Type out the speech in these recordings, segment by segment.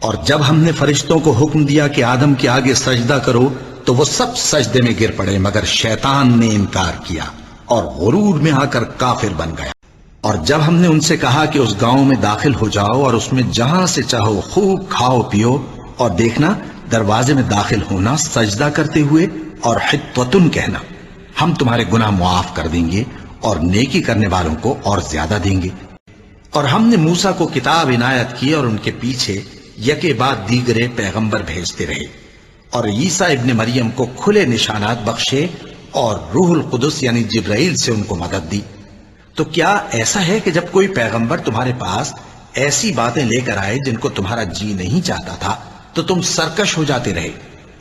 اور جب ہم نے فرشتوں کو حکم دیا کہ آدم کے آگے سجدہ کرو تو وہ سب سجدے میں گر پڑے مگر شیطان نے انکار کیا اور غرور میں آ کر کافر بن گیا۔ اور جب ہم نے ان سے کہا کہ اس گاؤں میں داخل ہو جاؤ اور اس میں جہاں سے چاہو خوب کھاؤ پیو، اور دیکھنا دروازے میں داخل ہونا سجدہ کرتے ہوئے اور حطوۃ کہنا، ہم تمہارے گناہ معاف کر دیں گے اور نیکی کرنے والوں کو اور زیادہ دیں گے۔ اور ہم نے موسیٰ کو کتاب عنایت کی اور ان کے پیچھے یکے بعد دیگرے پیغمبر بھیجتے رہے، اور عیسیٰ ابن مریم کو کھلے نشانات بخشے اور روح القدس یعنی جبرائیل سے ان کو مدد دی۔ تو کیا ایسا ہے کہ جب کوئی پیغمبر تمہارے پاس ایسی باتیں لے کر آئے جن کو تمہارا جی نہیں چاہتا تھا تو تم سرکش ہو جاتے رہے،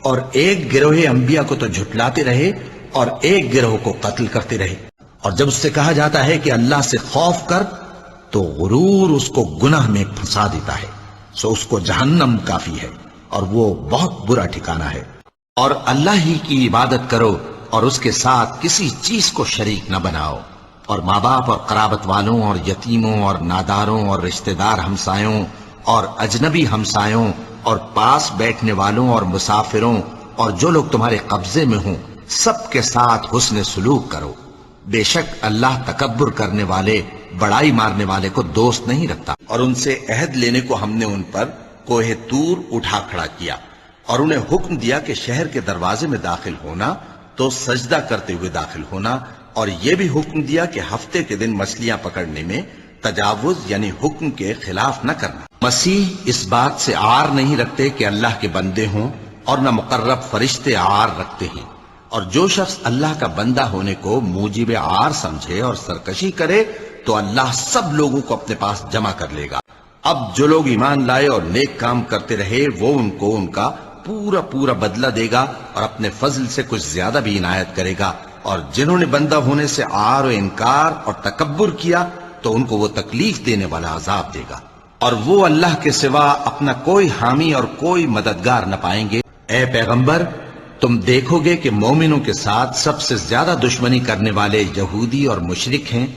اور ایک گروہ انبیاء کو تو جھٹلاتے رہے اور ایک گروہ کو قتل کرتے رہے؟ اور جب اس سے کہا جاتا ہے کہ اللہ سے خوف کر تو غرور اس کو گناہ میں پھنسا دیتا ہے، سو اس کو جہنم کافی ہے اور وہ بہت برا ٹھکانہ ہے۔ اور اللہ ہی کی عبادت کرو اور اس کے ساتھ کسی چیز کو شریک نہ بناؤ، اور ماں باپ اور قرابت والوں اور یتیموں اور ناداروں اور رشتہ دار ہمسایوں اور اجنبی ہمسایوں اور پاس بیٹھنے والوں اور مسافروں اور جو لوگ تمہارے قبضے میں ہوں سب کے ساتھ حسن سلوک کرو، بے شک اللہ تکبر کرنے والے بڑائی مارنے والے کو دوست نہیں رکھتا۔ اور ان سے عہد لینے کو ہم نے ان پر کوہ طور اٹھا کھڑا کیا اور انہیں حکم دیا کہ شہر کے دروازے میں داخل ہونا تو سجدہ کرتے ہوئے داخل ہونا، اور یہ بھی حکم دیا کہ ہفتے کے دن مچھلیاں پکڑنے میں تجاوز یعنی حکم کے خلاف نہ کرنا۔ مسیح اس بات سے عار نہیں رکھتے کہ اللہ کے بندے ہوں، اور نہ مقرب فرشتے عار رکھتے ہیں، اور جو شخص اللہ کا بندہ ہونے کو موجب عار سمجھے اور سرکشی کرے تو اللہ سب لوگوں کو اپنے پاس جمع کر لے گا۔ اب جو لوگ ایمان لائے اور نیک کام کرتے رہے وہ ان کو ان کا پورا پورا بدلہ دے گا اور اپنے فضل سے کچھ زیادہ بھی عنایت کرے گا، اور جنہوں نے بندہ ہونے سے عار و انکار اور تکبر کیا تو ان کو وہ تکلیف دینے والا عذاب دے گا، اور وہ اللہ کے سوا اپنا کوئی حامی اور کوئی مددگار نہ پائیں گے۔ اے پیغمبر، تم دیکھو گے کہ مومنوں کے ساتھ سب سے زیادہ دشمنی کرنے والے یہودی اور مشرک ہیں،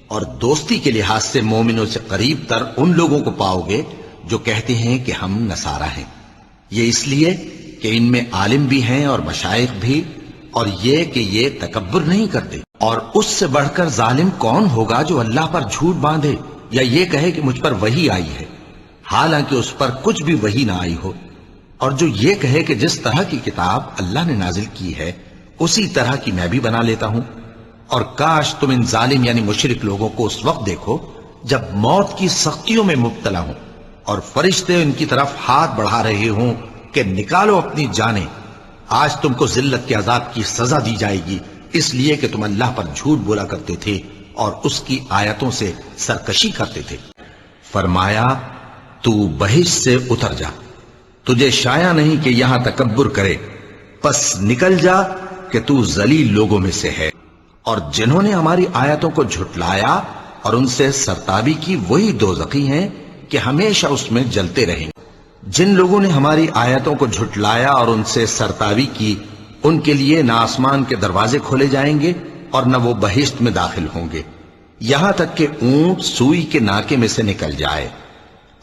اور دوستی کے لحاظ سے مومنوں سے قریب تر ان لوگوں کو پاؤ گے جو کہتے ہیں کہ ہم نصارہ ہیں، یہ اس لیے کہ ان میں عالم بھی ہیں اور مشائخ بھی، اور یہ کہ یہ تکبر نہیں کرتے۔ اور اس سے بڑھ کر ظالم کون ہوگا جو اللہ پر جھوٹ باندھے یا یہ کہے کہ مجھ پر وحی آئی ہے حالانکہ اس پر کچھ بھی وحی نہ آئی ہو، اور جو یہ کہے کہ جس طرح کی کتاب اللہ نے نازل کی ہے اسی طرح کی میں بھی بنا لیتا ہوں۔ اور کاش تم ان ظالم یعنی مشرک لوگوں کو اس وقت دیکھو جب موت کی سختیوں میں مبتلا ہوں اور فرشتے ان کی طرف ہاتھ بڑھا رہے ہوں کہ نکالو اپنی جانیں، آج تم کو ذلت کے عذاب کی سزا دی جائے گی اس لیے کہ تم اللہ پر جھوٹ بولا کرتے تھے اور اس کی آیتوں سے سرکشی کرتے تھے۔ فرمایا تو بہشت سے اتر جا، تجھے شایع نہیں کہ یہاں تکبر کرے، پس نکل جا کہ تو ذلیل لوگوں میں سے ہے۔ اور جنہوں نے ہماری آیتوں کو جھٹلایا اور ان سے سرتابی کی وہی دوزخی ہیں کہ ہمیشہ اس میں جلتے رہیں۔ جن لوگوں نے ہماری آیتوں کو جھٹلایا اور ان سے سرتابی کی ان کے لیے نہ آسمان کے دروازے کھولے جائیں گے اور نہ وہ بہشت میں داخل ہوں گے یہاں تک کہ اونٹ سوئی کے ناکے میں سے نکل جائے،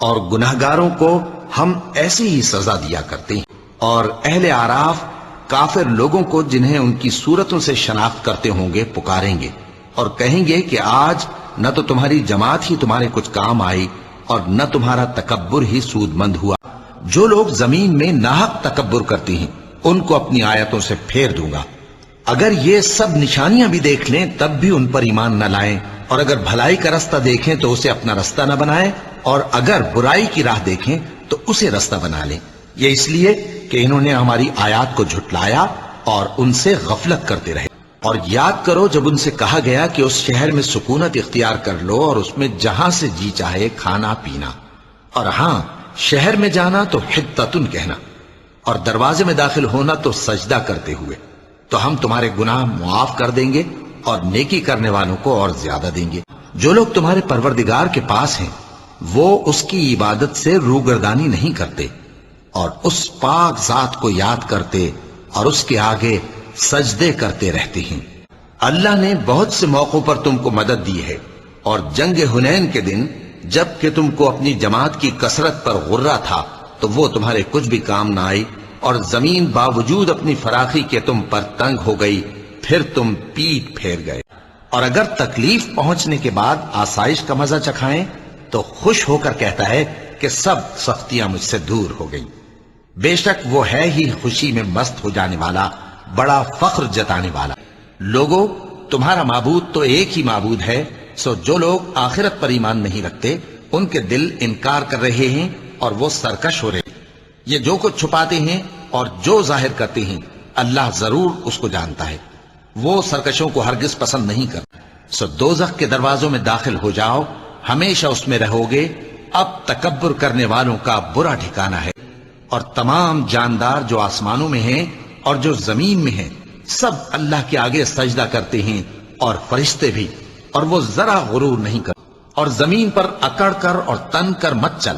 اور گناہگاروں کو ہم ایسی ہی سزا دیا کرتے ہیں۔ اور اہل اعراف کافر لوگوں کو جنہیں ان کی صورتوں سے شناخت کرتے ہوں گے پکاریں گے اور کہیں گے کہ آج نہ تو تمہاری جماعت ہی تمہارے کچھ کام آئی اور نہ تمہارا تکبر ہی سود مند ہوا۔ جو لوگ زمین میں ناحق تکبر کرتے ہیں ان کو اپنی آیتوں سے پھیر دوں گا، اگر یہ سب نشانیاں بھی دیکھ لیں تب بھی ان پر ایمان نہ لائیں، اور اگر بھلائی کا رستہ دیکھیں تو اسے اپنا رستہ نہ بنائیں، اور اگر برائی کی راہ دیکھیں تو اسے رستہ بنا لیں، یہ اس لیے کہ انہوں نے ہماری آیات کو جھٹلایا اور ان سے غفلت کرتے رہے۔ اور یاد کرو جب ان سے کہا گیا کہ اس شہر میں سکونت اختیار کر لو اور اس میں جہاں سے جی چاہے کھانا پینا، اور ہاں شہر میں جانا تو حطتن کہنا، اور دروازے میں داخل ہونا تو سجدہ کرتے ہوئے، تو ہم تمہارے گناہ معاف کر دیں گے اور نیکی کرنے والوں کو اور زیادہ دیں گے۔ جو لوگ تمہارے پروردگار کے پاس ہیں وہ اس کی عبادت سے روگردانی نہیں کرتے اور اس پاک ذات کو یاد کرتے اور اس کے آگے سجدے کرتے رہتے ہیں۔ اللہ نے بہت سے موقعوں پر تم کو مدد دی ہے، اور جنگ حنین کے دن جب کہ تم کو اپنی جماعت کی کثرت پر غرہ تھا تو وہ تمہارے کچھ بھی کام نہ آئی، اور زمین باوجود اپنی فراخی کے تم پر تنگ ہو گئی، پھر تم پیٹ پھیر گئے۔ اور اگر تکلیف پہنچنے کے بعد آسائش کا مزہ چکھائیں تو خوش ہو کر کہتا ہے کہ سب سختیاں مجھ سے دور ہو گئیں۔ بے شک وہ ہے ہی خوشی میں مست ہو جانے والا، بڑا فخر جتانے والا۔ لوگو، تمہارا معبود تو ایک ہی معبود ہے، سو جو لوگ آخرت پر ایمان نہیں رکھتے ان کے دل انکار کر رہے ہیں اور وہ سرکش ہو رہے ہیں۔ یہ جو کچھ چھپاتے ہیں اور جو ظاہر کرتے ہیں اللہ ضرور اس کو جانتا ہے۔ وہ سرکشوں کو ہرگز پسند نہیں کرتا۔ سو دوزخ کے دروازوں میں داخل ہو جاؤ، ہمیشہ اس میں رہو گے۔ اب تکبر کرنے والوں کا برا ٹھکانہ ہے۔ اور تمام جاندار جو آسمانوں میں ہیں اور جو زمین میں ہیں سب اللہ کے آگے سجدہ کرتے ہیں، اور فرشتے بھی، اور وہ ذرا غرور نہیں کرتے۔ اور زمین پر اکڑ کر اور تن کر مت چل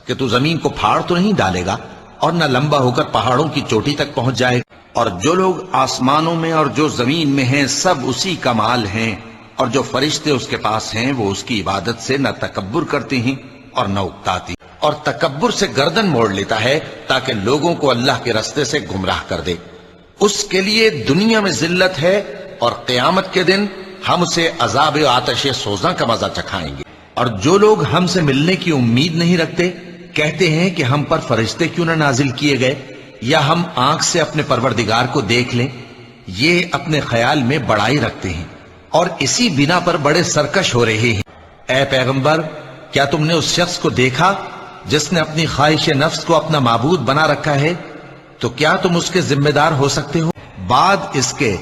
کہ تو زمین کو پھاڑ تو نہیں ڈالے گا اور نہ لمبا ہو کر پہاڑوں کی چوٹی تک پہنچ جائے گا۔ اور جو لوگ آسمانوں میں اور جو زمین میں ہیں سب اسی کا مال ہیں، اور جو فرشتے اس کے پاس ہیں وہ اس کی عبادت سے نہ تکبر کرتے ہیں اور نہ اکتاتی، اور تکبر سے گردن موڑ لیتا ہے تاکہ لوگوں کو اللہ کے رستے سے گمراہ کر دے۔ اس کے لیے دنیا میں ذلت ہے، اور قیامت کے دن ہم اسے عذاب آتش سوزاں کا مزہ چکھائیں گے۔ اور جو لوگ ہم سے ملنے کی امید نہیں رکھتے کہتے ہیں کہ ہم پر فرشتے کیوں نہ نازل کیے گئے، یا ہم آنکھ سے اپنے پروردگار کو دیکھ لیں۔ یہ اپنے خیال میں بڑائی رکھتے ہیں اور اسی بنا پر بڑے سرکش ہو رہے ہیں۔ اے پیغمبر، کیا تم نے اس شخص کو دیکھا جس نے اپنی خواہش نفس کو اپنا معبود بنا رکھا ہے؟ تو کیا تم اس کے ذمہ دار ہو سکتے ہو؟ بعد اس کے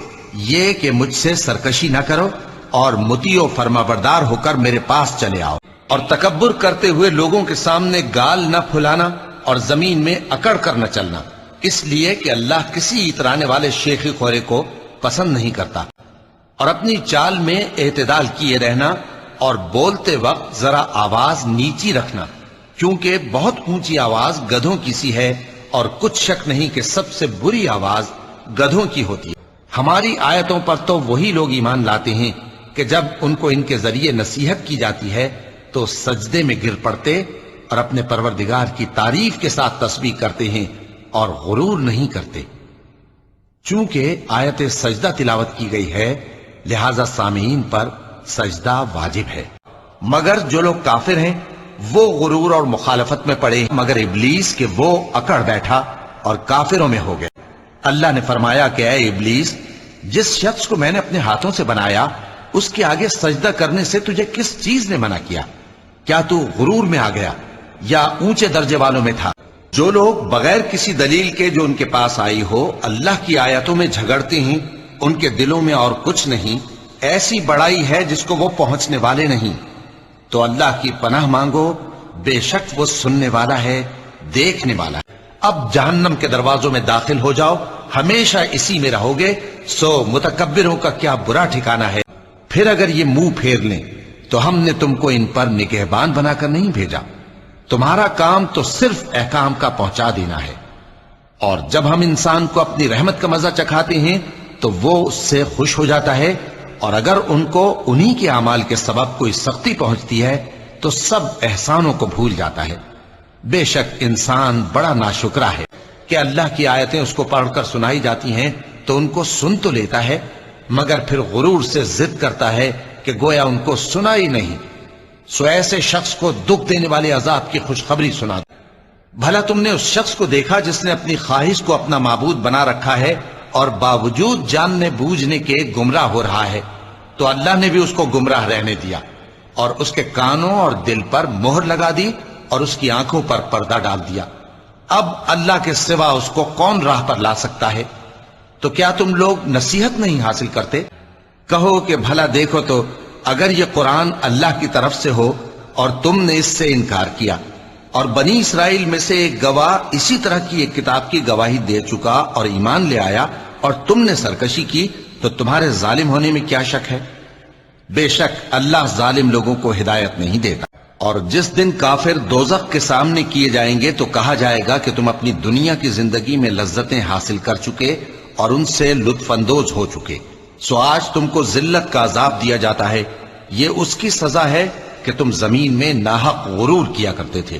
یہ کہ مجھ سے سرکشی نہ کرو اور مطیع و فرما بردار ہو کر میرے پاس چلے آؤ، اور تکبر کرتے ہوئے لوگوں کے سامنے گال نہ پھلانا اور زمین میں اکڑ کر نہ چلنا، اس لیے کہ اللہ کسی اترانے والے شیخی خورے کو پسند نہیں کرتا۔ اور اپنی چال میں اعتدال کیے رہنا، اور بولتے وقت ذرا آواز نیچی رکھنا، کیونکہ بہت اونچی آواز گدھوں کی سی ہے، اور کچھ شک نہیں کہ سب سے بری آواز گدھوں کی ہوتی ہے۔ ہماری آیتوں پر تو وہی لوگ ایمان لاتے ہیں کہ جب ان کو ان کے ذریعے نصیحت کی جاتی ہے تو سجدے میں گر پڑتے اور اپنے پروردگار کی تعریف کے ساتھ تسبیح کرتے ہیں اور غرور نہیں کرتے۔ چونکہ آیت سجدہ تلاوت کی گئی ہے لہذا سامعین پر سجدہ واجب ہے، مگر جو لوگ کافر ہیں وہ غرور اور مخالفت میں پڑے، مگر ابلیس کہ وہ اکڑ بیٹھا اور کافروں میں ہو گئے۔ اللہ نے فرمایا کہ اے ابلیس، جس شخص کو میں نے اپنے ہاتھوں سے بنایا اس کے آگے سجدہ کرنے سے تجھے کس چیز نے منع کیا؟ کیا تو غرور میں آ گیا یا اونچے درجے والوں میں تھا؟ جو لوگ بغیر کسی دلیل کے جو ان کے پاس آئی ہو اللہ کی آیتوں میں جھگڑتے ہیں ان کے دلوں میں اور کچھ نہیں، ایسی بڑائی ہے جس کو وہ پہنچنے والے نہیں۔ تو اللہ کی پناہ مانگو، بے شک وہ سننے والا ہے، دیکھنے والا ہے۔ اب جہنم کے دروازوں میں داخل ہو جاؤ، ہمیشہ اسی میں رہو گے، سو متکبروں کا کیا برا ٹھکانہ ہے۔ پھر اگر یہ منہ پھیر لیں تو ہم نے تم کو ان پر نگہبان بنا کر نہیں بھیجا، تمہارا کام تو صرف احکام کا پہنچا دینا ہے۔ اور جب ہم انسان کو اپنی رحمت کا مزہ چکھاتے ہیں تو وہ اس سے خوش ہو جاتا ہے، اور اگر ان کو انہی کے اعمال کے سبب کوئی سختی پہنچتی ہے تو سب احسانوں کو بھول جاتا ہے۔ بے شک انسان بڑا ناشکرا ہے کہ اللہ کی آیتیں اس کو پڑھ کر سنائی جاتی ہیں تو ان کو سن تو لیتا ہے، مگر پھر غرور سے ضد کرتا ہے کہ گویا ان کو سنا ہی نہیں۔ سو ایسے شخص کو دکھ دینے والے عذاب کی خوشخبری سنا دو۔ بھلا تم نے اس شخص کو دیکھا جس نے اپنی خواہش کو اپنا معبود بنا رکھا ہے اور باوجود جاننے بوجھنے کے گمراہ ہو رہا ہے، تو اللہ نے بھی اس کو گمراہ رہنے دیا اور اس کے کانوں اور دل پر مہر لگا دی اور اس کی آنکھوں پر پردہ ڈال دیا۔ اب اللہ کے سوا اس کو کون راہ پر لا سکتا ہے؟ تو کیا تم لوگ نصیحت نہیں حاصل کرتے؟ کہو کہ بھلا دیکھو تو اگر یہ قرآن اللہ کی طرف سے ہو اور تم نے اس سے انکار کیا، اور بنی اسرائیل میں سے ایک گواہ اسی طرح کی ایک کتاب کی گواہی دے چکا اور ایمان لے آیا اور تم نے سرکشی کی، تو تمہارے ظالم ہونے میں کیا شک ہے؟ بے شک اللہ ظالم لوگوں کو ہدایت نہیں دیتا۔ اور جس دن کافر دوزخ کے سامنے کیے جائیں گے تو کہا جائے گا کہ تم اپنی دنیا کی زندگی میں لذتیں حاصل کر چکے اور ان سے لطف اندوز ہو چکے، سو آج تم کو ذلت کا عذاب دیا جاتا ہے۔ یہ اس کی سزا ہے کہ تم زمین میں ناحق غرور کیا کرتے تھے،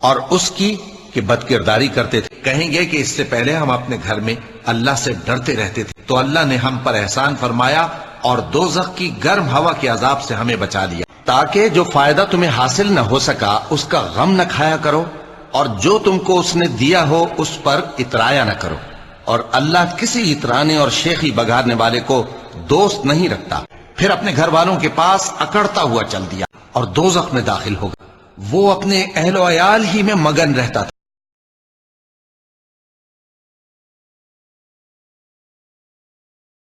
اور اس کی کہ بد کرداری کرتے تھے، کہیں گے کہ اس سے پہلے ہم اپنے گھر میں اللہ سے ڈرتے رہتے تھے تو اللہ نے ہم پر احسان فرمایا اور دوزخ کی گرم ہوا کے عذاب سے ہمیں بچا لیا، تاکہ جو فائدہ تمہیں حاصل نہ ہو سکا اس کا غم نہ کھایا کرو، اور جو تم کو اس نے دیا ہو اس پر اترایا نہ کرو، اور اللہ کسی اترانے اور شیخی بگاڑنے والے کو دوست نہیں رکھتا۔ پھر اپنے گھر والوں کے پاس اکڑتا ہوا چل دیا اور دوزخ میں داخل ہو گیا۔ وہ اپنے اہل و عیال ہی میں مگن رہتا تھا۔